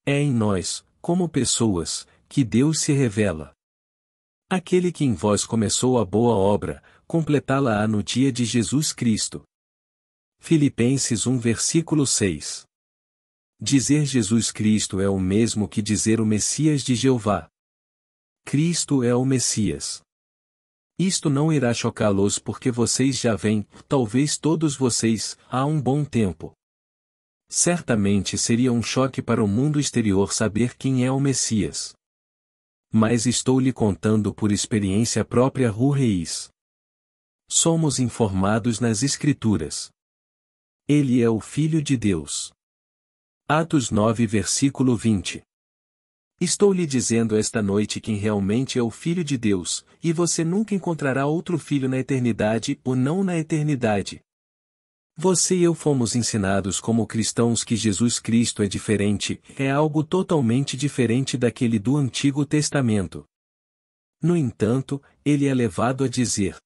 É em nós, como pessoas, que Deus se revela. Aquele que em vós começou a boa obra, completá-la-á no dia de Jesus Cristo. Filipenses 1 versículo 6. Dizer Jesus Cristo é o mesmo que dizer o Messias de Jeová. Cristo é o Messias. Isto não irá chocá-los porque vocês já vêm, talvez todos vocês, há um bom tempo. Certamente seria um choque para o mundo exterior saber quem é o Messias. Mas estou lhe contando por experiência própria Reis. Somos informados nas Escrituras. Ele é o Filho de Deus. Atos 9 versículo 20. Estou lhe dizendo esta noite quem realmente é o Filho de Deus, e você nunca encontrará outro filho na eternidade ou não na eternidade. Você e eu fomos ensinados como cristãos que Jesus Cristo é diferente, é algo totalmente diferente daquele do Antigo Testamento. No entanto, ele é levado a dizer: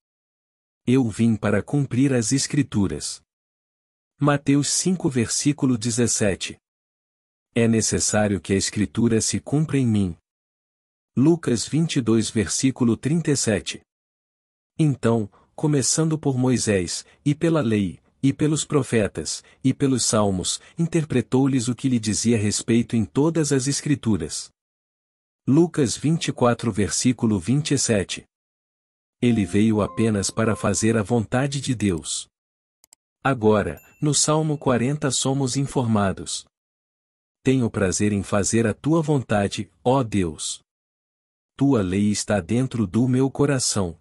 Eu vim para cumprir as Escrituras. Mateus 5 versículo 17. É necessário que a Escritura se cumpra em mim. Lucas 22 versículo 37. Então, começando por Moisés, e pela lei, e pelos profetas, e pelos salmos, interpretou-lhes o que lhe dizia respeito em todas as Escrituras. Lucas 24 versículo 27. Ele veio apenas para fazer a vontade de Deus. Agora, no Salmo 40 somos informados: Tenho prazer em fazer a tua vontade, ó Deus. Tua lei está dentro do meu coração.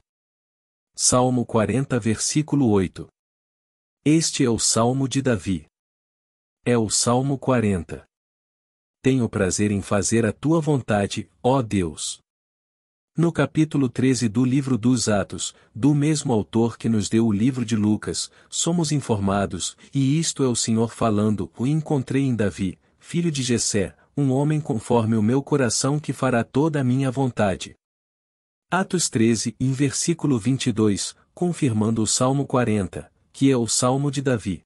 Salmo 40 versículo 8. Este é o Salmo de Davi. É o Salmo 40. Tenho prazer em fazer a tua vontade, ó Deus. No capítulo 13 do livro dos Atos, do mesmo autor que nos deu o livro de Lucas, somos informados, e isto é o Senhor falando: O encontrei em Davi, filho de Jessé, um homem conforme o meu coração que fará toda a minha vontade. Atos 13, em versículo 22, confirmando o Salmo 40, que é o Salmo de Davi.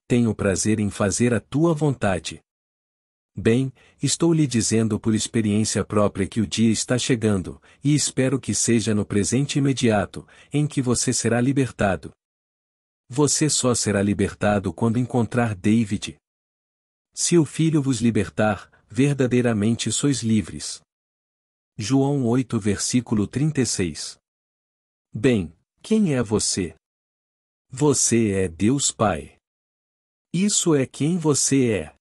Tenho prazer em fazer a tua vontade. Bem, estou lhe dizendo por experiência própria que o dia está chegando, e espero que seja no presente imediato, em que você será libertado. Você só será libertado quando encontrar David. Se o Filho vos libertar, verdadeiramente sois livres. João 8 versículo 36. Bem, quem é você? Você é Deus Pai. Isso é quem você é.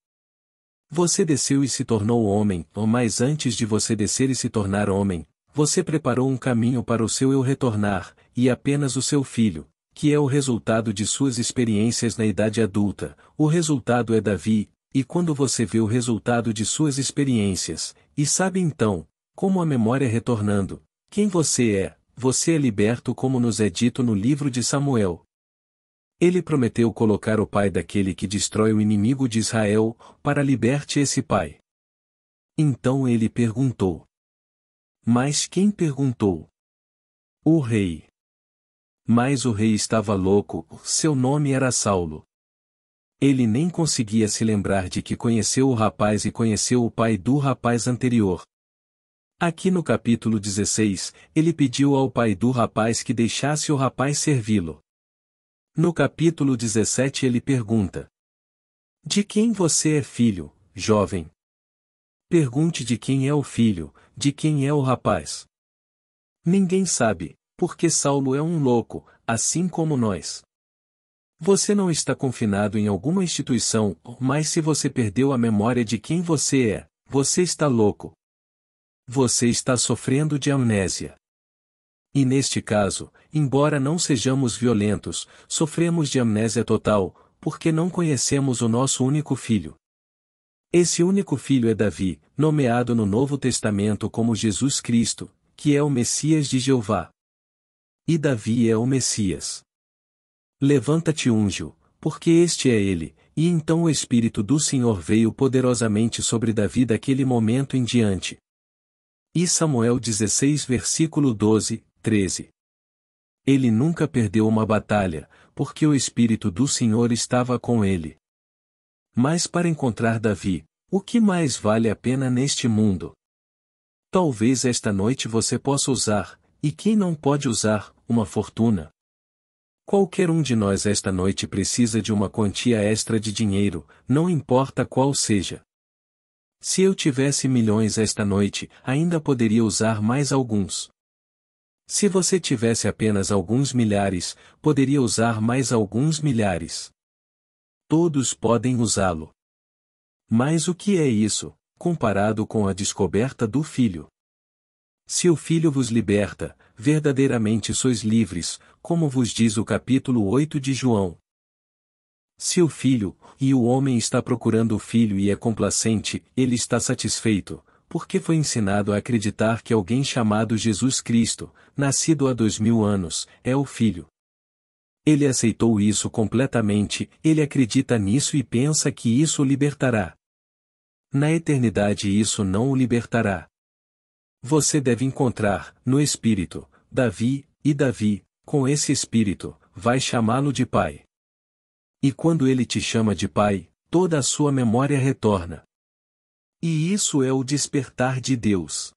Você desceu e se tornou homem, mas antes de você descer e se tornar homem, você preparou um caminho para o seu eu retornar, e apenas o seu filho, que é o resultado de suas experiências na idade adulta, o resultado é Davi, e quando você vê o resultado de suas experiências, e sabe então, como a memória retornando, quem você é liberto como nos é dito no livro de Samuel. Ele prometeu colocar o pai daquele que destrói o inimigo de Israel, para liberte esse pai. Então ele perguntou. Mas quem perguntou? O rei. Mas o rei estava louco, seu nome era Saulo. Ele nem conseguia se lembrar de que conheceu o rapaz e conheceu o pai do rapaz anterior. Aqui no capítulo 16, ele pediu ao pai do rapaz que deixasse o rapaz servi-lo. No capítulo 17 ele pergunta: De quem você é filho, jovem? Pergunte de quem é o filho, de quem é o rapaz. Ninguém sabe, porque Saulo é um louco, assim como nós. Você não está confinado em alguma instituição, mas se você perdeu a memória de quem você está louco. Você está sofrendo de amnésia. E neste caso, embora não sejamos violentos, sofremos de amnésia total, porque não conhecemos o nosso único filho. Esse único filho é Davi, nomeado no Novo Testamento como Jesus Cristo, que é o Messias de Jeová. E Davi é o Messias. Levanta-te, unge-o, porque este é ele, e então o Espírito do Senhor veio poderosamente sobre Davi daquele momento em diante. E Samuel 16 versículo 12, 13. Ele nunca perdeu uma batalha, porque o Espírito do Senhor estava com ele. Mas para encontrar Davi, O que mais vale a pena neste mundo? Talvez esta noite você possa usar, e quem não pode usar, uma fortuna. Qualquer um de nós esta noite precisa de uma quantia extra de dinheiro, não importa qual seja. Se eu tivesse milhões esta noite, ainda poderia usar mais alguns. Se você tivesse apenas alguns milhares, poderia usar mais alguns milhares. Todos podem usá-lo. Mas o que é isso, comparado com a descoberta do Filho? Se o Filho vos liberta, verdadeiramente sois livres, como vos diz o capítulo 8 de João. Se o Filho, e o homem está procurando o Filho e é complacente, ele está satisfeito, porque foi ensinado a acreditar que alguém chamado Jesus Cristo, nascido há 2000 anos, é o Filho. Ele aceitou isso completamente, ele acredita nisso e pensa que isso o libertará. Na eternidade isso não o libertará. Você deve encontrar, no Espírito, Davi, e Davi, com esse Espírito, vai chamá-lo de Pai. E quando ele te chama de Pai, toda a sua memória retorna. E isso é o despertar de Deus.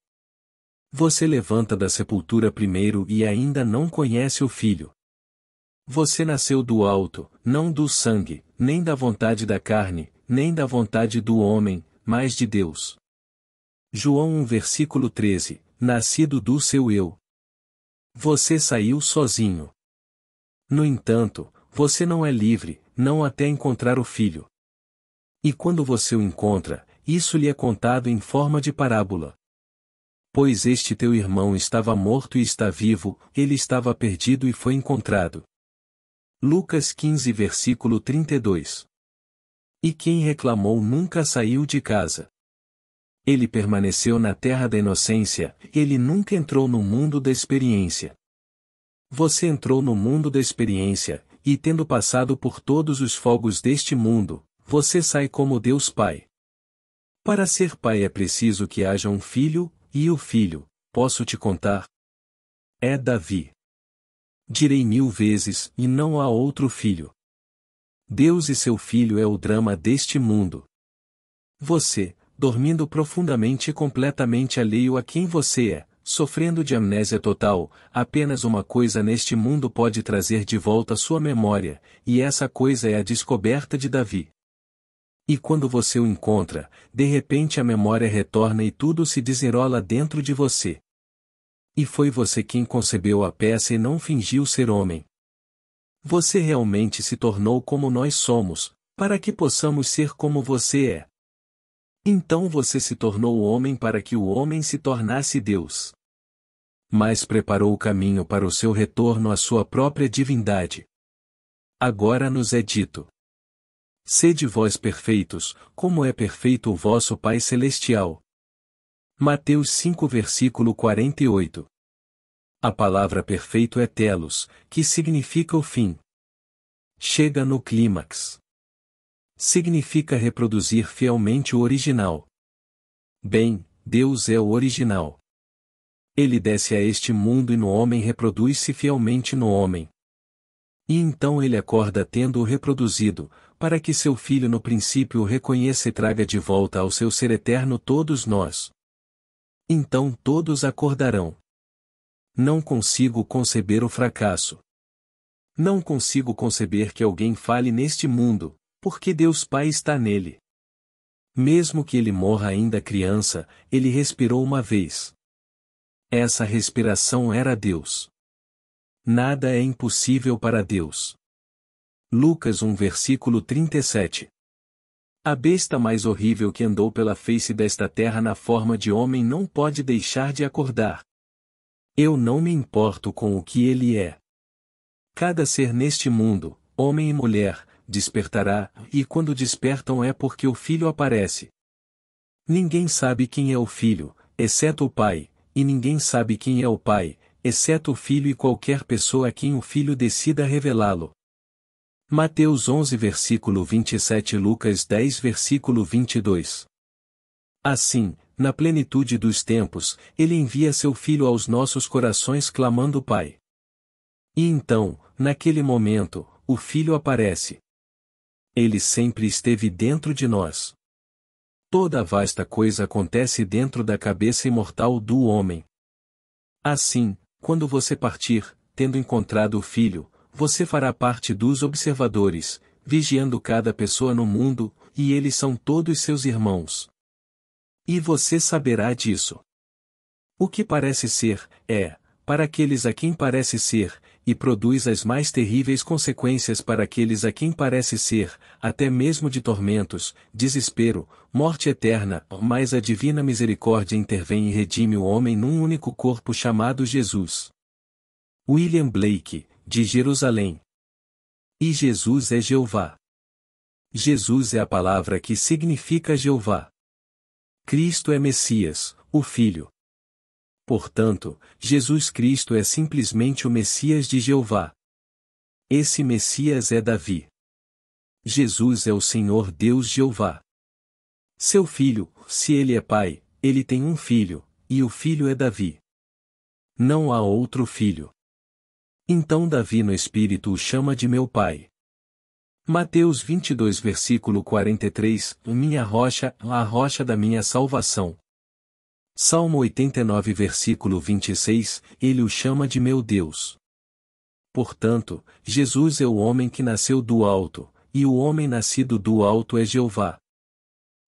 Você levanta da sepultura primeiro e ainda não conhece o Filho. Você nasceu do alto, não do sangue, nem da vontade da carne, nem da vontade do homem, mas de Deus. João 1 versículo 13, nascido do seu eu. Você saiu sozinho. No entanto, você não é livre, não até encontrar o Filho. E quando você o encontra, isso lhe é contado em forma de parábola. Pois este teu irmão estava morto e está vivo, ele estava perdido e foi encontrado. Lucas 15 versículo 32. E quem reclamou nunca saiu de casa. Ele permaneceu na terra da inocência, ele nunca entrou no mundo da experiência. Você entrou no mundo da experiência, e tendo passado por todos os fogos deste mundo, você sai como Deus Pai. Para ser pai é preciso que haja um filho, e o filho, posso te contar? É Davi. Direi 1000 vezes, e não há outro filho. Deus e seu filho é o drama deste mundo. Você, dormindo profundamente e completamente alheio a quem você é, sofrendo de amnésia total, apenas uma coisa neste mundo pode trazer de volta sua memória, e essa coisa é a descoberta de Davi. E quando você o encontra, de repente a memória retorna e tudo se desenrola dentro de você. E foi você quem concebeu a peça e não fingiu ser homem. Você realmente se tornou como nós somos, para que possamos ser como você é. Então você se tornou homem para que o homem se tornasse Deus. Mas preparou o caminho para o seu retorno à sua própria divindade. Agora nos é dito: sede vós perfeitos, como é perfeito o vosso Pai Celestial. Mateus 5 versículo 48. A palavra perfeito é telos, que significa o fim. Chega no clímax. Significa reproduzir fielmente o original. Bem, Deus é o original. Ele desce a este mundo e no homem reproduz-se fielmente no homem. E então ele acorda tendo-o reproduzido, para que seu Filho no princípio o reconheça e traga de volta ao seu ser eterno todos nós. Então todos acordarão. Não consigo conceber o fracasso. Não consigo conceber que alguém fale neste mundo, porque Deus Pai está nele. Mesmo que ele morra ainda criança, ele respirou uma vez. Essa respiração era Deus. Nada é impossível para Deus. Lucas 1 versículo 37. A besta mais horrível que andou pela face desta terra na forma de homem não pode deixar de acordar. Eu não me importo com o que ele é. Cada ser neste mundo, homem e mulher, despertará, e quando despertam é porque o Filho aparece. Ninguém sabe quem é o Filho, exceto o Pai, e ninguém sabe quem é o Pai, exceto o Filho e qualquer pessoa a quem o Filho decida revelá-lo. Mateus 11 versículo 27 e Lucas 10 versículo 22. Assim, na plenitude dos tempos, ele envia seu Filho aos nossos corações clamando Pai. E então, naquele momento, o Filho aparece. Ele sempre esteve dentro de nós. Toda a vasta coisa acontece dentro da cabeça imortal do homem. Assim, quando você partir, tendo encontrado o Filho, você fará parte dos observadores, vigiando cada pessoa no mundo, e eles são todos seus irmãos. E você saberá disso. O que parece ser, para aqueles a quem parece ser, e produz as mais terríveis consequências para aqueles a quem parece ser, até mesmo de tormentos, desespero, morte eterna, mas a divina misericórdia intervém e redime o homem num único corpo chamado Jesus. William Blake, de Jerusalém. E Jesus é Jeová. Jesus é a palavra que significa Jeová. Cristo é Messias, o Filho. Portanto, Jesus Cristo é simplesmente o Messias de Jeová. Esse Messias é Davi. Jesus é o Senhor Deus Jeová. Seu filho, se ele é pai, ele tem um filho, e o filho é Davi. Não há outro filho. Então Davi no Espírito o chama de meu pai. Mateus 22 versículo 43, minha rocha, a rocha da minha salvação. Salmo 89 versículo 26, ele o chama de meu Deus. Portanto, Jesus é o homem que nasceu do alto, e o homem nascido do alto é Jeová.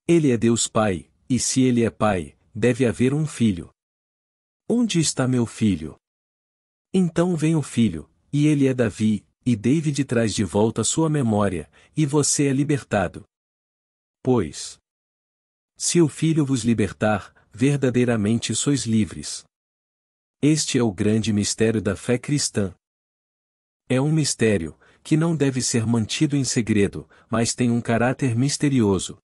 Ele é Deus Pai, e se ele é pai, deve haver um filho. Onde está meu filho? Então vem o filho, e ele é Davi, e David traz de volta sua memória, e você é libertado. Pois, se o filho vos libertar, verdadeiramente sois livres. Este é o grande mistério da fé cristã. É um mistério, que não deve ser mantido em segredo, mas tem um caráter misterioso.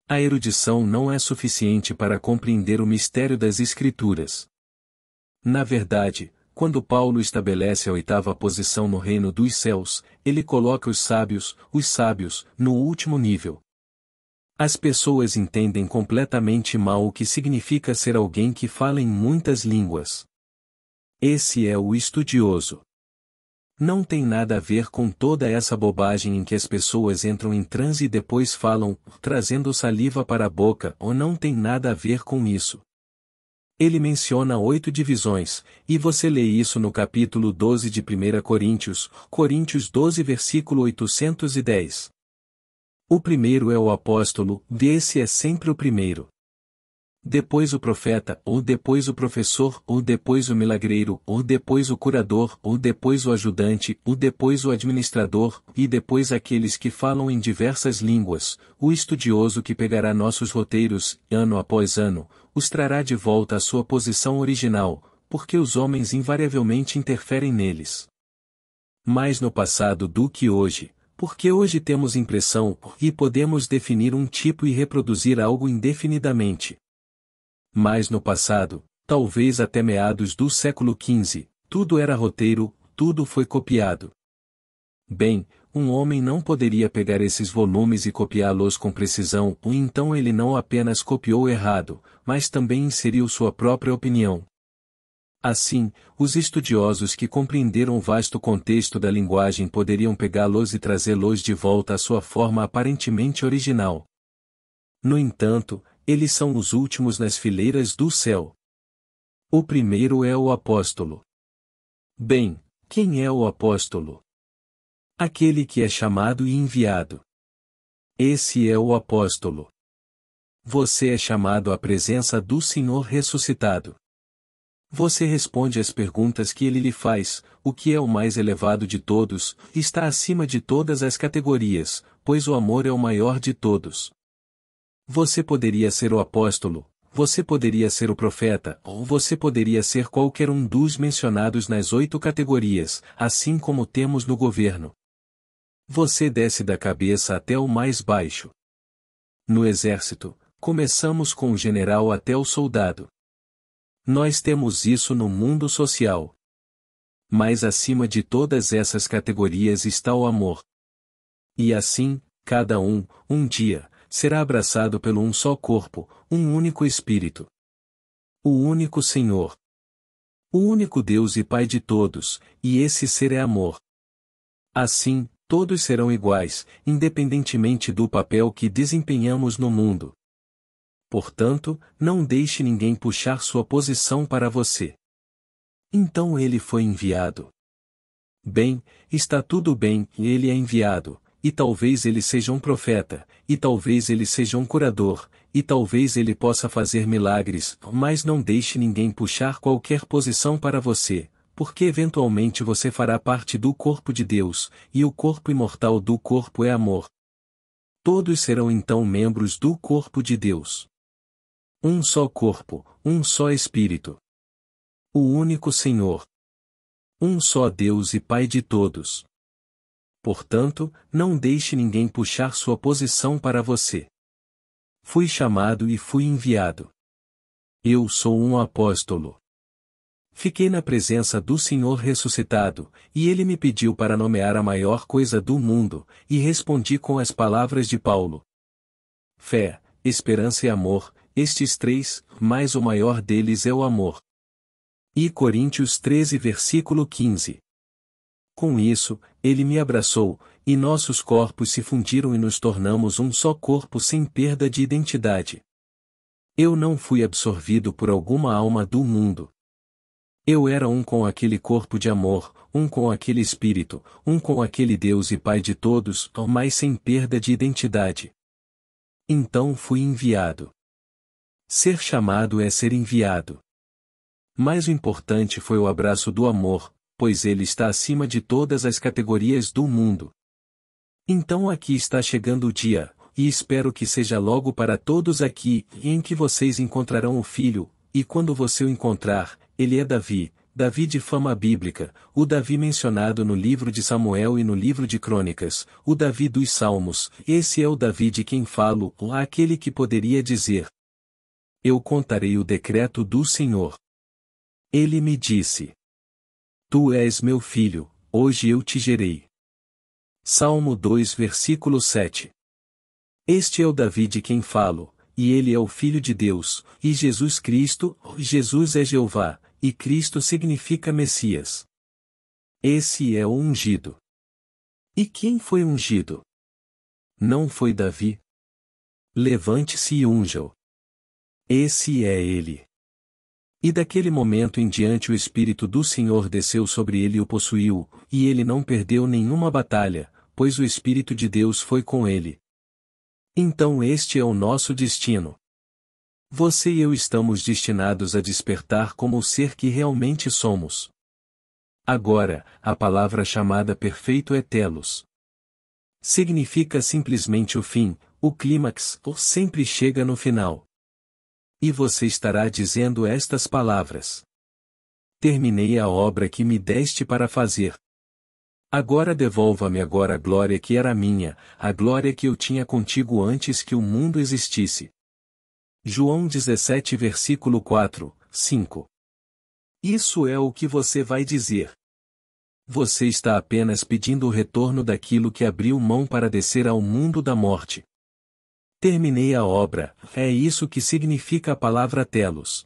A erudição não é suficiente para compreender o mistério das Escrituras. Na verdade, quando Paulo estabelece a oitava posição no reino dos céus, ele coloca os sábios, no último nível. As pessoas entendem completamente mal o que significa ser alguém que fala em muitas línguas. Esse é o estudioso. Não tem nada a ver com toda essa bobagem em que as pessoas entram em transe e depois falam, trazendo saliva para a boca, ou não tem nada a ver com isso. Ele menciona 8 divisões, e você lê isso no capítulo 12 de 1 Coríntios, Coríntios 12 versículo 810. O primeiro é o apóstolo, esse é sempre o primeiro. Depois o profeta, ou depois o professor, ou depois o milagreiro, ou depois o curador, ou depois o ajudante, ou depois o administrador, e depois aqueles que falam em diversas línguas, o estudioso que pegará nossos roteiros, ano após ano, os trará de volta à sua posição original, porque os homens invariavelmente interferem neles. Mais no passado do que hoje, porque hoje temos impressão, e podemos definir um tipo e reproduzir algo indefinidamente. Mas no passado, talvez até meados do século XV, tudo era roteiro, tudo foi copiado. Bem, um homem não poderia pegar esses volumes e copiá-los com precisão, ou então ele não apenas copiou errado, mas também inseriu sua própria opinião. Assim, os estudiosos que compreenderam o vasto contexto da linguagem poderiam pegá-los e trazê-los de volta à sua forma aparentemente original. No entanto, eles são os últimos nas fileiras do céu. O primeiro é o apóstolo. Bem, quem é o apóstolo? Aquele que é chamado e enviado. Esse é o apóstolo. Você é chamado à presença do Senhor ressuscitado. Você responde às perguntas que ele lhe faz, o que é o mais elevado de todos, está acima de todas as categorias, pois o amor é o maior de todos. Você poderia ser o apóstolo, você poderia ser o profeta, ou você poderia ser qualquer um dos mencionados nas 8 categorias, assim como temos no governo. Você desce da cabeça até o mais baixo. No exército, começamos com o general até o soldado. Nós temos isso no mundo social. Mas acima de todas essas categorias está o amor. E assim, cada um dia, será abraçado pelo um só corpo, um único Espírito. O único Senhor. O único Deus e Pai de todos, e esse ser é amor. Assim, todos serão iguais, independentemente do papel que desempenhamos no mundo. Portanto, não deixe ninguém puxar sua posição para você. Então ele foi enviado. Bem, está tudo bem, ele é enviado, e talvez ele seja um profeta, e talvez ele seja um curador, e talvez ele possa fazer milagres, mas não deixe ninguém puxar qualquer posição para você, porque eventualmente você fará parte do corpo de Deus, e o corpo imortal do corpo é amor. Todos serão então membros do corpo de Deus. Um só corpo, um só Espírito. O único Senhor. Um só Deus e Pai de todos. Portanto, não deixe ninguém puxar sua posição para você. Fui chamado e fui enviado. Eu sou um apóstolo. Fiquei na presença do Senhor ressuscitado, e ele me pediu para nomear a maior coisa do mundo, e respondi com as palavras de Paulo. Fé, esperança e amor, estes três, mas o maior deles é o amor. E Coríntios 13 versículo 15. Com isso, ele me abraçou, e nossos corpos se fundiram e nos tornamos um só corpo sem perda de identidade. Eu não fui absorvido por alguma alma do mundo. Eu era um com aquele corpo de amor, um com aquele Espírito, um com aquele Deus e Pai de todos, mas sem perda de identidade. Então fui enviado. Ser chamado é ser enviado. Mas o importante foi o abraço do amor, pois ele está acima de todas as categorias do mundo. Então aqui está chegando o dia, e espero que seja logo para todos aqui, em que vocês encontrarão o Filho, e quando você o encontrar, ele é Davi, Davi de fama bíblica, o Davi mencionado no livro de Samuel e no livro de Crônicas, o Davi dos Salmos, esse é o Davi de quem falo, aquele que poderia dizer: Eu contarei o decreto do Senhor. Ele me disse: Tu és meu filho, hoje eu te gerei. Salmo 2 versículo 7. Este é o Davi de quem falo, e ele é o Filho de Deus, e Jesus Cristo, Jesus é Jeová, e Cristo significa Messias. Esse é o ungido. E quem foi ungido? Não foi Davi? Levante-se e unja-o. Esse é ele. E daquele momento em diante o Espírito do Senhor desceu sobre ele e o possuiu, e ele não perdeu nenhuma batalha, pois o Espírito de Deus foi com ele. Então este é o nosso destino. Você e eu estamos destinados a despertar como o ser que realmente somos. Agora, a palavra chamada perfeito é telos. Significa simplesmente o fim, o clímax, ou sempre chega no final. E você estará dizendo estas palavras: Terminei a obra que me deste para fazer. Agora devolva-me agora a glória que era minha, a glória que eu tinha contigo antes que o mundo existisse. João 17 versículo 4, 5. Isso é o que você vai dizer. Você está apenas pedindo o retorno daquilo que abriu mão para descer ao mundo da morte. Terminei a obra, é isso que significa a palavra telos.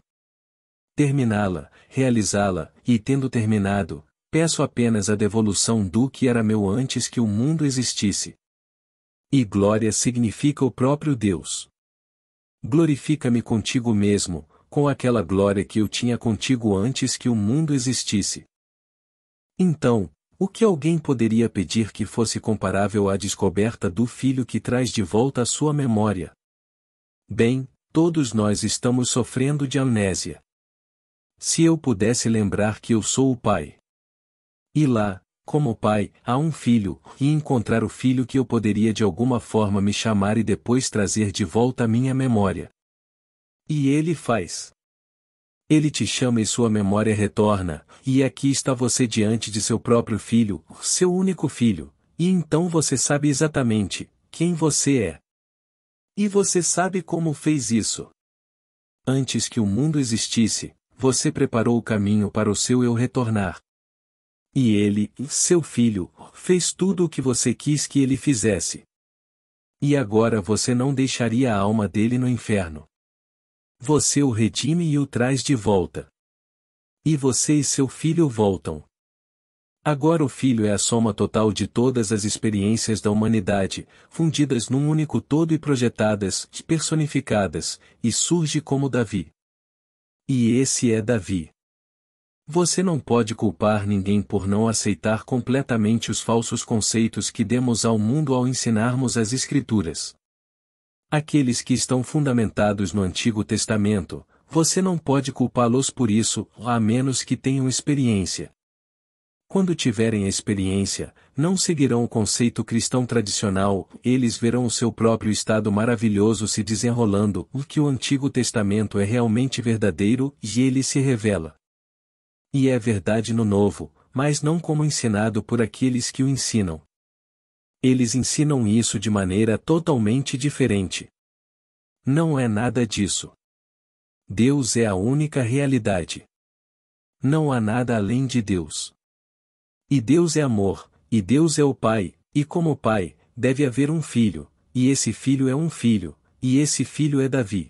Terminá-la, realizá-la, e tendo terminado, peço apenas a devolução do que era meu antes que o mundo existisse. E glória significa o próprio Deus. Glorifica-me contigo mesmo, com aquela glória que eu tinha contigo antes que o mundo existisse. Então, o que alguém poderia pedir que fosse comparável à descoberta do Filho que traz de volta a sua memória? Bem, todos nós estamos sofrendo de amnésia. Se eu pudesse lembrar que eu sou o Pai. E lá, como Pai, há um Filho, e encontrar o Filho que eu poderia de alguma forma me chamar e depois trazer de volta a minha memória. E ele faz. Ele te chama e sua memória retorna, e aqui está você diante de seu próprio filho, seu único filho, e então você sabe exatamente quem você é. E você sabe como fez isso. Antes que o mundo existisse, você preparou o caminho para o seu eu retornar. E ele, seu filho, fez tudo o que você quis que ele fizesse. E agora você não deixaria a alma dele no inferno. Você o redime e o traz de volta. E você e seu filho voltam. Agora o Filho é a soma total de todas as experiências da humanidade, fundidas num único todo e projetadas, personificadas, e surge como Davi. E esse é Davi. Você não pode culpar ninguém por não aceitar completamente os falsos conceitos que demos ao mundo ao ensinarmos as Escrituras. Aqueles que estão fundamentados no Antigo Testamento, você não pode culpá-los por isso, a menos que tenham experiência. Quando tiverem a experiência, não seguirão o conceito cristão tradicional, eles verão o seu próprio estado maravilhoso se desenrolando, o que o Antigo Testamento é realmente verdadeiro, e ele se revela. E é verdade no Novo, mas não como ensinado por aqueles que o ensinam. Eles ensinam isso de maneira totalmente diferente. Não é nada disso. Deus é a única realidade. Não há nada além de Deus. E Deus é amor, e Deus é o Pai, e como Pai, deve haver um filho, e esse filho é um filho, e esse filho é Davi.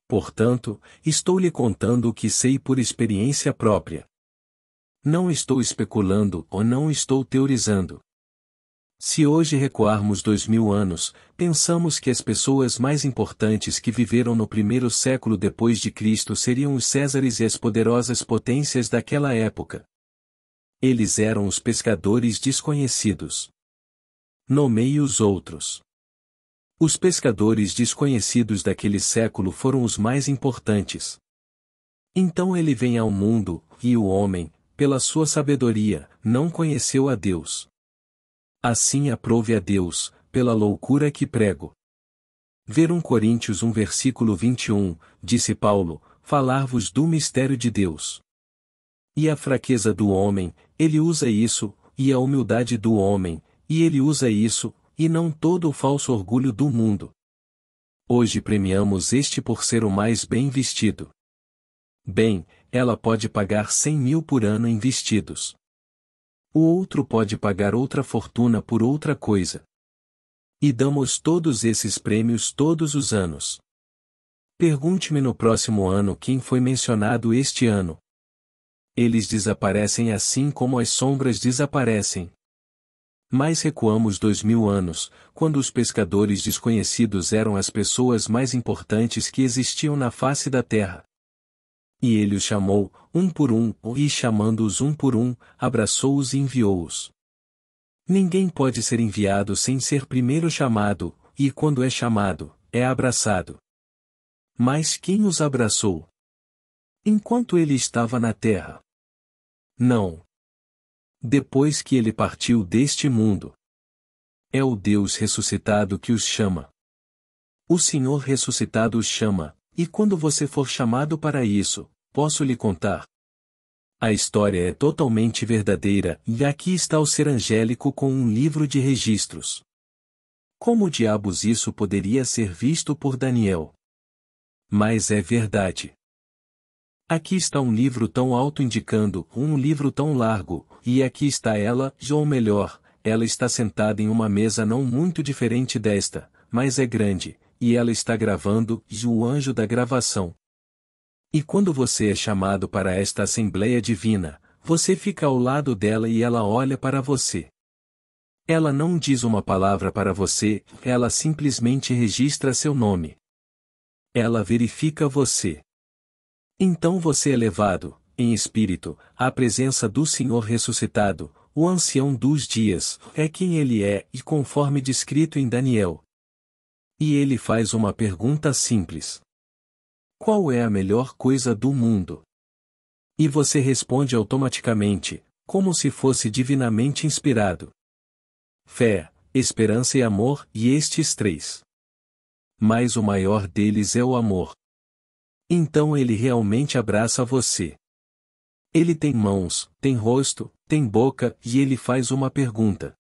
Portanto, estou lhe contando o que sei por experiência própria. Não estou especulando ou não estou teorizando. Se hoje recuarmos 2000 anos, pensamos que as pessoas mais importantes que viveram no primeiro século depois de Cristo seriam os Césares e as poderosas potências daquela época. Eles eram os pescadores desconhecidos. Nomeie os outros. Os pescadores desconhecidos daquele século foram os mais importantes. Então ele vem ao mundo, e o homem, pela sua sabedoria, não conheceu a Deus. Assim aprove a Deus, pela loucura que prego. Ver 1 Coríntios 1 versículo 21, disse Paulo, falar-vos do mistério de Deus. E a fraqueza do homem, ele usa isso, e a humildade do homem, e ele usa isso, e não todo o falso orgulho do mundo. Hoje premiamos este por ser o mais bem vestido. Bem, ela pode pagar 100.000 por ano em vestidos. O outro pode pagar outra fortuna por outra coisa. E damos todos esses prêmios todos os anos. Pergunte-me no próximo ano quem foi mencionado este ano. Eles desaparecem assim como as sombras desaparecem. Mas recuamos 2000 anos, quando os pescadores desconhecidos eram as pessoas mais importantes que existiam na face da terra. E ele os chamou, um por um, e chamando-os um por um, abraçou-os e enviou-os. Ninguém pode ser enviado sem ser primeiro chamado, e quando é chamado, é abraçado. Mas quem os abraçou? Enquanto ele estava na terra? Não. Depois que ele partiu deste mundo. É o Deus ressuscitado que os chama. O Senhor ressuscitado os chama, e quando você for chamado para isso, posso lhe contar. A história é totalmente verdadeira, e aqui está o ser angélico com um livro de registros. Como diabos isso poderia ser visto por Daniel? Mas é verdade. Aqui está um livro tão alto indicando um livro tão largo, e aqui está ela, ou melhor, ela está sentada em uma mesa não muito diferente desta, mas é grande, e ela está gravando, e o anjo da gravação. E quando você é chamado para esta Assembleia Divina, você fica ao lado dela e ela olha para você. Ela não diz uma palavra para você, ela simplesmente registra seu nome. Ela verifica você. Então você é levado, em espírito, à presença do Senhor ressuscitado, o ancião dos dias, é quem ele é, e conforme descrito em Daniel. E ele faz uma pergunta simples. Qual é a melhor coisa do mundo? E você responde automaticamente, como se fosse divinamente inspirado. Fé, esperança e amor, e estes três. Mas o maior deles é o amor. Então ele realmente abraça você. Ele tem mãos, tem rosto, tem boca, e ele faz uma pergunta.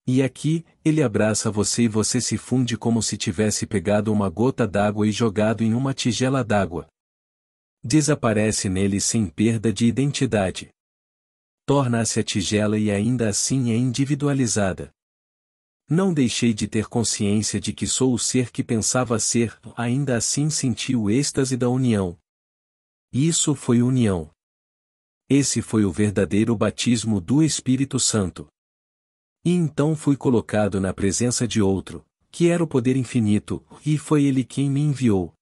E aqui, ele abraça você e você se funde como se tivesse pegado uma gota d'água e jogado em uma tigela d'água. Desaparece nele sem perda de identidade. Torna-se a tigela e ainda assim é individualizada. Não deixei de ter consciência de que sou o ser que pensava ser, ainda assim senti o êxtase da união. Isso foi união. Esse foi o verdadeiro batismo do Espírito Santo. E então fui colocado na presença de outro, que era o poder infinito, e foi ele quem me enviou.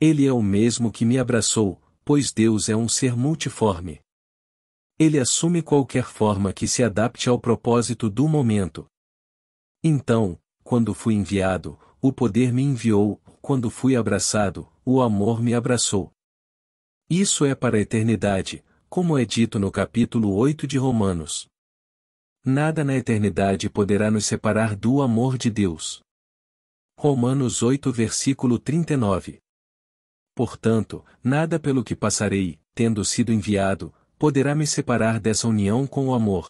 Ele é o mesmo que me abraçou, pois Deus é um ser multiforme. Ele assume qualquer forma que se adapte ao propósito do momento. Então, quando fui enviado, o poder me enviou, quando fui abraçado, o amor me abraçou. Isso é para a eternidade, como é dito no capítulo 8 de Romanos. Nada na eternidade poderá nos separar do amor de Deus. Romanos 8 versículo 39. Portanto, nada pelo que passarei, tendo sido enviado, poderá me separar dessa união com o amor.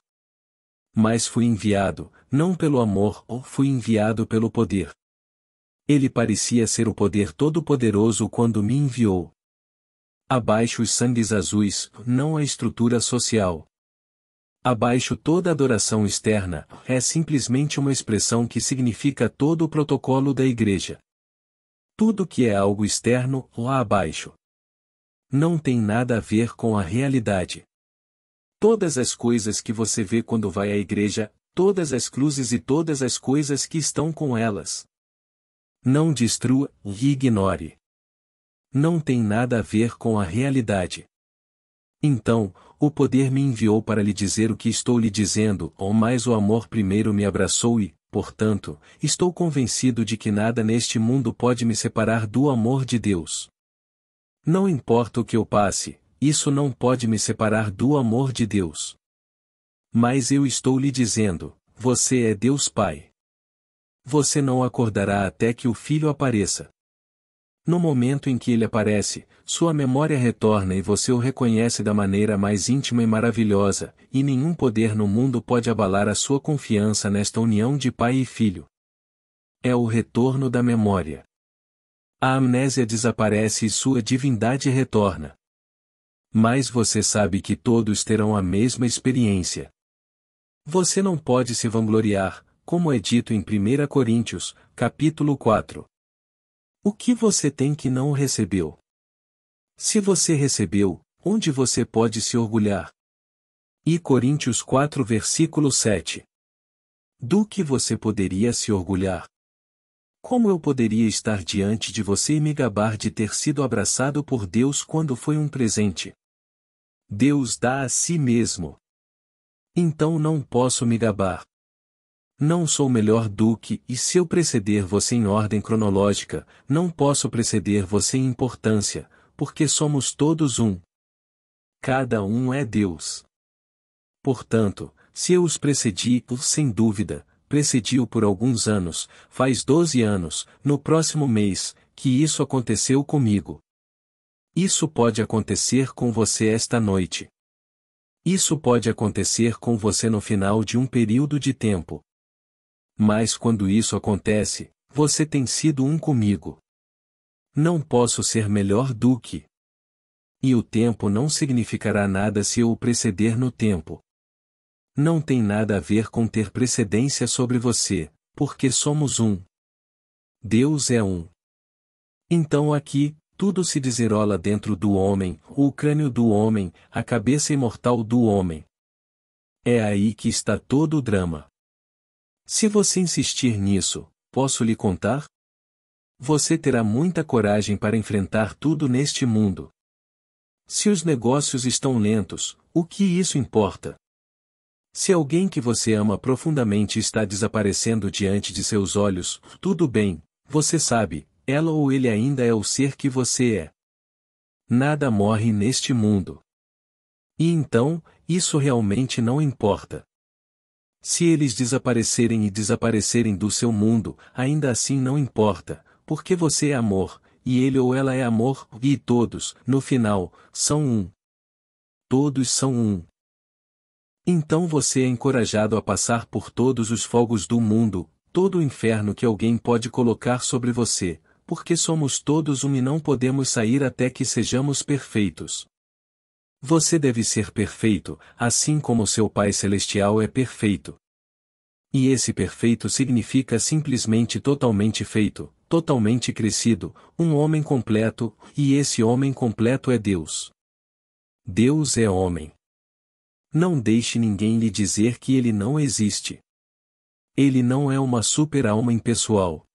Mas fui enviado, não pelo amor, ou fui enviado pelo poder. Ele parecia ser o poder todo-poderoso quando me enviou. Abaixo os sangues azuis, não a estrutura social. Abaixo toda adoração externa, é simplesmente uma expressão que significa todo o protocolo da igreja. Tudo que é algo externo, lá abaixo, não tem nada a ver com a realidade. Todas as coisas que você vê quando vai à igreja, todas as cruzes e todas as coisas que estão com elas. Não destrua e ignore. Não tem nada a ver com a realidade. Então, o poder me enviou para lhe dizer o que estou lhe dizendo, ou mais o amor primeiro me abraçou e, portanto, estou convencido de que nada neste mundo pode me separar do amor de Deus. Não importa o que eu passe, isso não pode me separar do amor de Deus. Mas eu estou lhe dizendo, você é Deus Pai. Você não acordará até que o Filho apareça. No momento em que ele aparece, sua memória retorna e você o reconhece da maneira mais íntima e maravilhosa, e nenhum poder no mundo pode abalar a sua confiança nesta união de pai e filho. É o retorno da memória. A amnésia desaparece e sua divindade retorna. Mas você sabe que todos terão a mesma experiência. Você não pode se vangloriar, como é dito em 1 Coríntios, capítulo 4. O que você tem que não recebeu? Se você recebeu, onde você pode se orgulhar? E Coríntios 4 versículo 7. Do que você poderia se orgulhar? Como eu poderia estar diante de você e me gabar de ter sido abraçado por Deus quando foi um presente? Deus dá a si mesmo. Então não posso me gabar. Não sou melhor do que, e se eu preceder você em ordem cronológica, não posso preceder você em importância, porque somos todos um. Cada um é Deus. Portanto, se eu os precedi, sem dúvida, precedi-o por alguns anos, faz 12 anos, no próximo mês, que isso aconteceu comigo. Isso pode acontecer com você esta noite. Isso pode acontecer com você no final de um período de tempo. Mas quando isso acontece, você tem sido um comigo. Não posso ser melhor do que. E o tempo não significará nada se eu o preceder no tempo. Não tem nada a ver com ter precedência sobre você, porque somos um. Deus é um. Então aqui, tudo se desenrola dentro do homem, o crânio do homem, a cabeça imortal do homem. É aí que está todo o drama. Se você insistir nisso, posso lhe contar? Você terá muita coragem para enfrentar tudo neste mundo. Se os negócios estão lentos, o que isso importa? Se alguém que você ama profundamente está desaparecendo diante de seus olhos, tudo bem, você sabe, ela ou ele ainda é o ser que você é. Nada morre neste mundo. E então, isso realmente não importa. Se eles desaparecerem e desaparecerem do seu mundo, ainda assim não importa, porque você é amor, e ele ou ela é amor, e todos, no final, são um. Todos são um. Então você é encorajado a passar por todos os fogos do mundo, todo o inferno que alguém pode colocar sobre você, porque somos todos um e não podemos sair até que sejamos perfeitos. Você deve ser perfeito, assim como seu Pai Celestial é perfeito. E esse perfeito significa simplesmente totalmente feito, totalmente crescido, um homem completo, e esse homem completo é Deus. Deus é homem. Não deixe ninguém lhe dizer que ele não existe. Ele não é uma super-alma impessoal.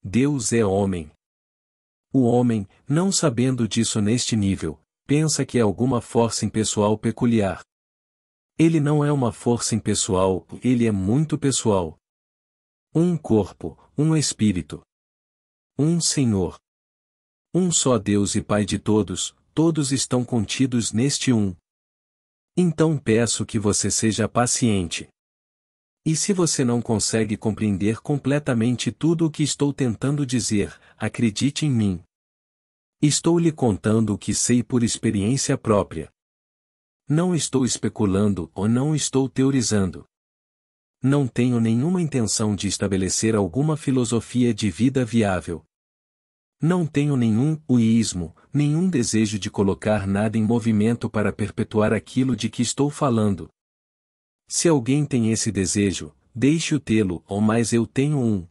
Deus é homem. O homem, não sabendo disso neste nível, pensa que é alguma força impessoal peculiar. Ele não é uma força impessoal, ele é muito pessoal. Um corpo, um espírito. Um Senhor. Um só Deus e Pai de todos, todos estão contidos neste um. Então peço que você seja paciente. E se você não consegue compreender completamente tudo o que estou tentando dizer, acredite em mim. Estou lhe contando o que sei por experiência própria. Não estou especulando ou não estou teorizando. Não tenho nenhuma intenção de estabelecer alguma filosofia de vida viável. Não tenho nenhum uísmo, nenhum desejo de colocar nada em movimento para perpetuar aquilo de que estou falando. Se alguém tem esse desejo, deixe-o tê-lo, ou mais eu tenho um.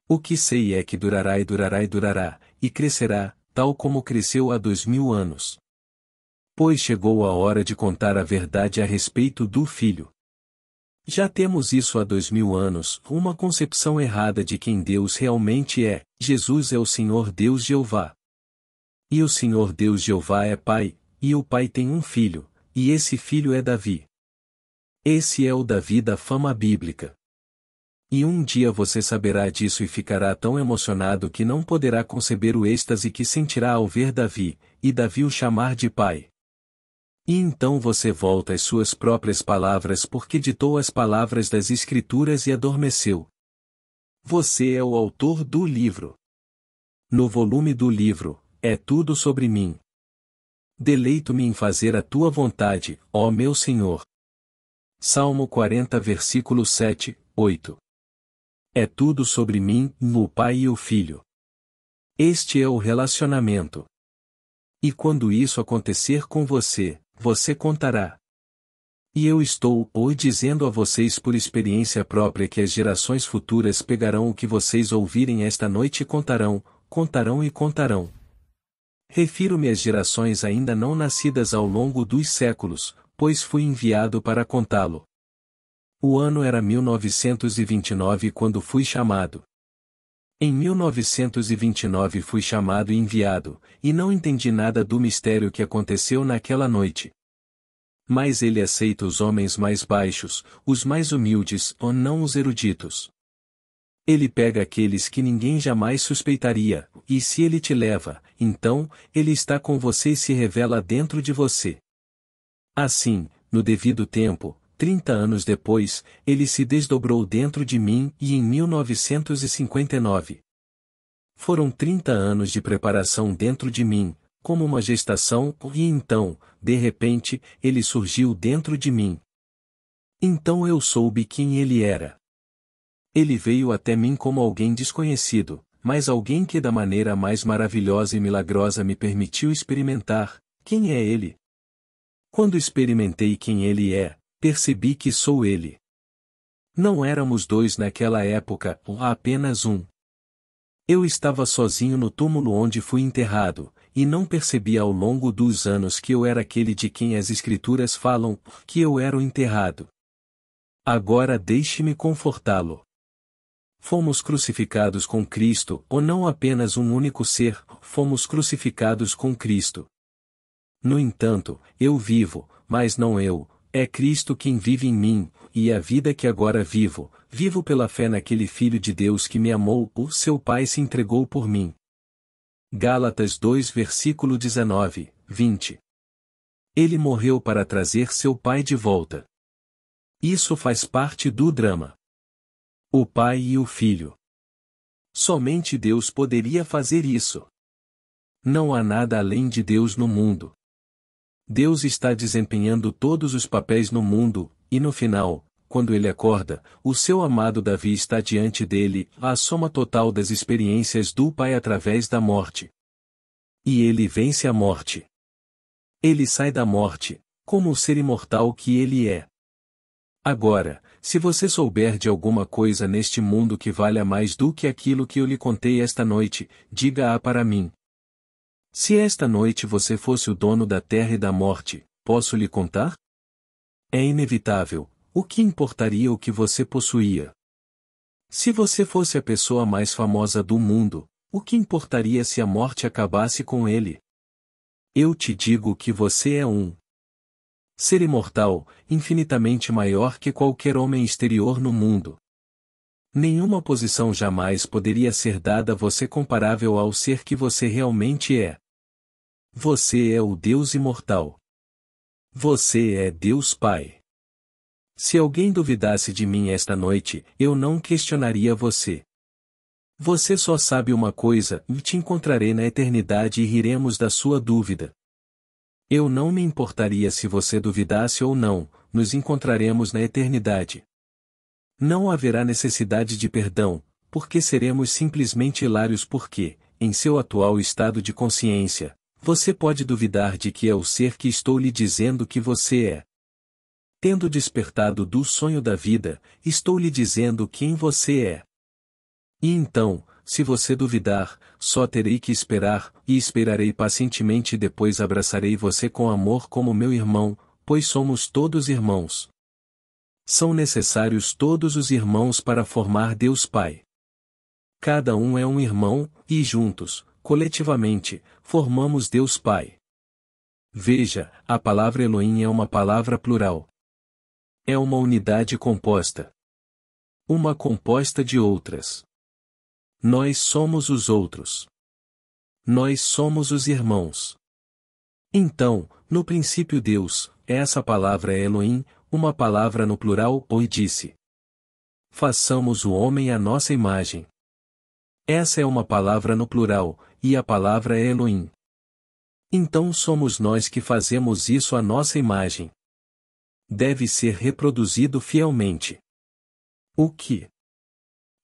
O que sei é que durará e durará e durará, e crescerá, tal como cresceu há 2000 anos. Pois chegou a hora de contar a verdade a respeito do Filho. Já temos isso há 2000 anos, uma concepção errada de quem Deus realmente é. Jesus é o Senhor Deus Jeová. E o Senhor Deus Jeová é Pai, e o Pai tem um filho, e esse filho é Davi. Esse é o Davi da fama bíblica. E um dia você saberá disso e ficará tão emocionado que não poderá conceber o êxtase que sentirá ao ver Davi, e Davi o chamar de Pai. E então você volta às suas próprias palavras porque ditou as palavras das Escrituras e adormeceu. Você é o autor do livro. No volume do livro, é tudo sobre mim. Deleito-me em fazer a tua vontade, ó meu Senhor. Salmo 40 versículo 7, 8. É tudo sobre mim, o Pai e o Filho. Este é o relacionamento. E quando isso acontecer com você, você contará. E eu estou hoje dizendo a vocês por experiência própria que as gerações futuras pegarão o que vocês ouvirem esta noite e contarão, contarão e contarão. Refiro-me às gerações ainda não nascidas ao longo dos séculos, pois fui enviado para contá-lo. O ano era 1929 quando fui chamado. Em 1929 fui chamado e enviado, e não entendi nada do mistério que aconteceu naquela noite. Mas ele aceita os homens mais baixos, os mais humildes, ou não os eruditos. Ele pega aqueles que ninguém jamais suspeitaria, e se ele te leva, então, ele está com você e se revela dentro de você. Assim, no devido tempo, 30 anos depois, ele se desdobrou dentro de mim e em 1959. Foram 30 anos de preparação dentro de mim, como uma gestação, e então, de repente, ele surgiu dentro de mim. Então eu soube quem ele era. Ele veio até mim como alguém desconhecido, mas alguém que da maneira mais maravilhosa e milagrosa me permitiu experimentar quem é ele. Quando experimentei quem ele é, percebi que sou ele. Não éramos dois naquela época, há apenas um. Eu estava sozinho no túmulo onde fui enterrado, e não percebi ao longo dos anos que eu era aquele de quem as Escrituras falam, que eu era o enterrado. Agora deixe-me confortá-lo. Fomos crucificados com Cristo, ou não apenas um único ser, fomos crucificados com Cristo. No entanto, eu vivo, mas não eu, é Cristo quem vive em mim, e a vida que agora vivo, vivo pela fé naquele Filho de Deus que me amou, o seu Pai se entregou por mim. Gálatas 2 versículo 19, 20. Ele morreu para trazer seu Pai de volta. Isso faz parte do drama. O Pai e o Filho. Somente Deus poderia fazer isso. Não há nada além de Deus no mundo. Deus está desempenhando todos os papéis no mundo, e no final, quando ele acorda, o seu amado Davi está diante dele, a soma total das experiências do Pai através da morte. E ele vence a morte. Ele sai da morte, como o ser imortal que ele é. Agora, se você souber de alguma coisa neste mundo que valha mais do que aquilo que eu lhe contei esta noite, diga-a para mim. Se esta noite você fosse o dono da terra e da morte, posso lhe contar? É inevitável, o que importaria o que você possuía? Se você fosse a pessoa mais famosa do mundo, o que importaria se a morte acabasse com ele? Eu te digo que você é um ser imortal, infinitamente maior que qualquer homem exterior no mundo. Nenhuma posição jamais poderia ser dada a você comparável ao ser que você realmente é. Você é o Deus imortal. Você é Deus Pai. Se alguém duvidasse de mim esta noite, eu não questionaria você. Você só sabe uma coisa, e te encontrarei na eternidade e riremos da sua dúvida. Eu não me importaria se você duvidasse ou não, nos encontraremos na eternidade. Não haverá necessidade de perdão, porque seremos simplesmente hilários porque, em seu atual estado de consciência, você pode duvidar de que é o ser que estou lhe dizendo que você é. Tendo despertado do sonho da vida, estou lhe dizendo quem você é. E então, se você duvidar, só terei que esperar, e esperarei pacientemente e depois abraçarei você com amor como meu irmão, pois somos todos irmãos. São necessários todos os irmãos para formar Deus Pai. Cada um é um irmão, e juntos, coletivamente, formamos Deus Pai. Veja, a palavra Elohim é uma palavra plural. É uma unidade composta. Uma composta de outras. Nós somos os outros. Nós somos os irmãos. Então, no princípio Deus, essa palavra é Elohim, uma palavra no plural, e disse: façamos o homem à nossa imagem. Essa é uma palavra no plural, e a palavra é Elohim. Então somos nós que fazemos isso à nossa imagem. Deve ser reproduzido fielmente. O que?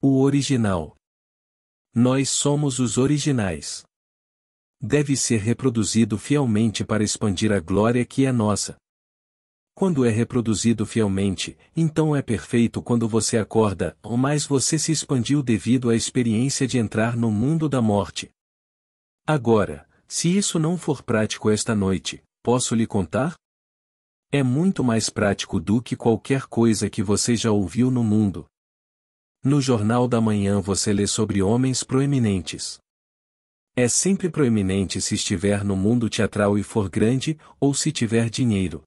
O original. Nós somos os originais. Deve ser reproduzido fielmente para expandir a glória que é nossa. Quando é reproduzido fielmente, então é perfeito quando você acorda, mas você se expandiu devido à experiência de entrar no mundo da morte. Agora, se isso não for prático esta noite, posso lhe contar? É muito mais prático do que qualquer coisa que você já ouviu no mundo. No Jornal da Manhã você lê sobre homens proeminentes. É sempre proeminente se estiver no mundo teatral e for grande, ou se tiver dinheiro.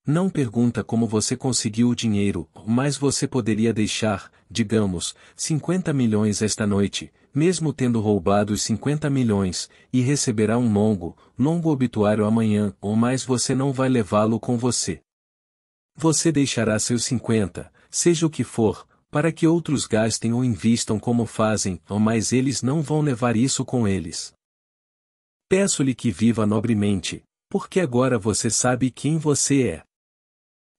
Não pergunta como você conseguiu o dinheiro, mas você poderia deixar, digamos, 50 milhões esta noite, mesmo tendo roubado os 50 milhões, e receberá um longo obituário amanhã, mas você não vai levá-lo com você. Você deixará seus 50, seja o que for, para que outros gastem ou invistam como fazem, mas eles não vão levar isso com eles. Peço-lhe que viva nobremente, porque agora você sabe quem você é.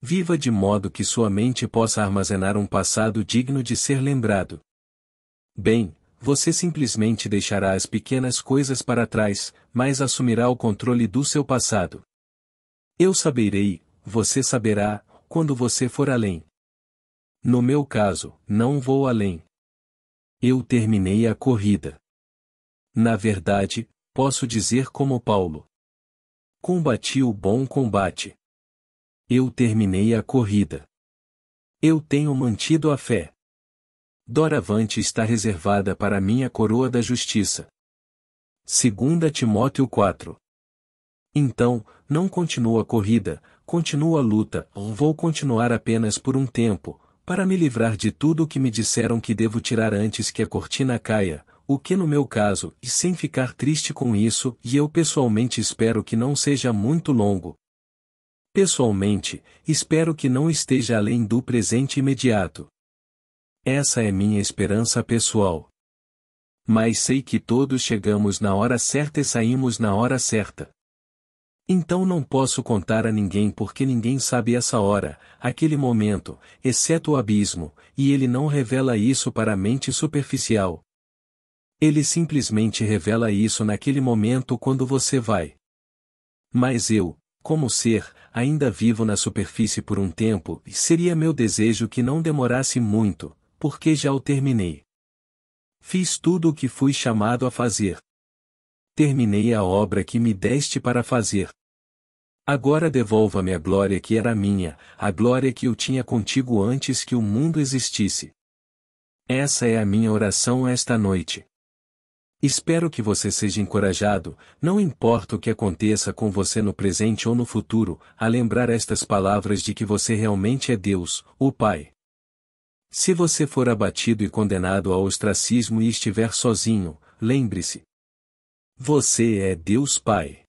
Viva de modo que sua mente possa armazenar um passado digno de ser lembrado. Bem, você simplesmente deixará as pequenas coisas para trás, mas assumirá o controle do seu passado. Eu saberei, você saberá, quando você for além. No meu caso, não vou além. Eu terminei a corrida. Na verdade, posso dizer como Paulo: combati o bom combate. Eu terminei a corrida. Eu tenho mantido a fé. Doravante está reservada para mim a coroa da justiça. 2 Timóteo 4. Então, não continuo a corrida, continuo a luta, vou continuar apenas por um tempo, para me livrar de tudo o que me disseram que devo tirar antes que a cortina caia, o que no meu caso, e sem ficar triste com isso, e eu pessoalmente espero que não seja muito longo. Pessoalmente, espero que não esteja além do presente imediato. Essa é minha esperança pessoal. Mas sei que todos chegamos na hora certa e saímos na hora certa. Então não posso contar a ninguém porque ninguém sabe essa hora, aquele momento, exceto o abismo, e ele não revela isso para a mente superficial. Ele simplesmente revela isso naquele momento quando você vai. Mas eu, como ser, ainda vivo na superfície por um tempo, e seria meu desejo que não demorasse muito, porque já o terminei. Fiz tudo o que fui chamado a fazer. terminei a obra que me deste para fazer. Agora devolva-me a glória que era minha, a glória que eu tinha contigo antes que o mundo existisse. Essa é a minha oração esta noite. Espero que você seja encorajado, não importa o que aconteça com você no presente ou no futuro, a lembrar estas palavras de que você realmente é Deus, o Pai. Se você for abatido e condenado ao ostracismo e estiver sozinho, lembre-se. Você é Deus Pai.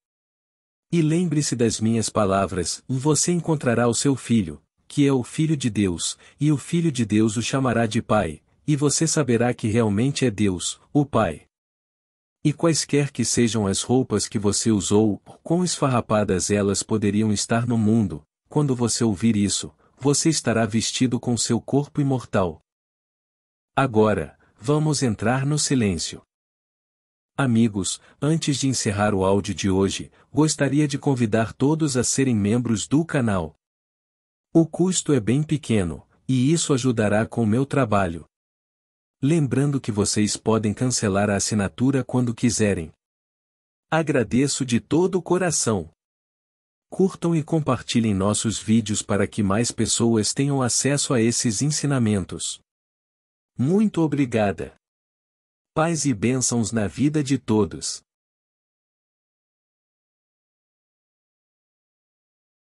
E lembre-se das minhas palavras, você encontrará o seu filho, que é o Filho de Deus, e o Filho de Deus o chamará de Pai, e você saberá que realmente é Deus, o Pai. E quaisquer que sejam as roupas que você usou, quão esfarrapadas elas poderiam estar no mundo, quando você ouvir isso, você estará vestido com seu corpo imortal. Agora, vamos entrar no silêncio. Amigos, antes de encerrar o áudio de hoje, gostaria de convidar todos a serem membros do canal. O custo é bem pequeno, e isso ajudará com o meu trabalho. Lembrando que vocês podem cancelar a assinatura quando quiserem. Agradeço de todo o coração. Curtam e compartilhem nossos vídeos para que mais pessoas tenham acesso a esses ensinamentos. Muito obrigada. Paz e bênçãos na vida de todos.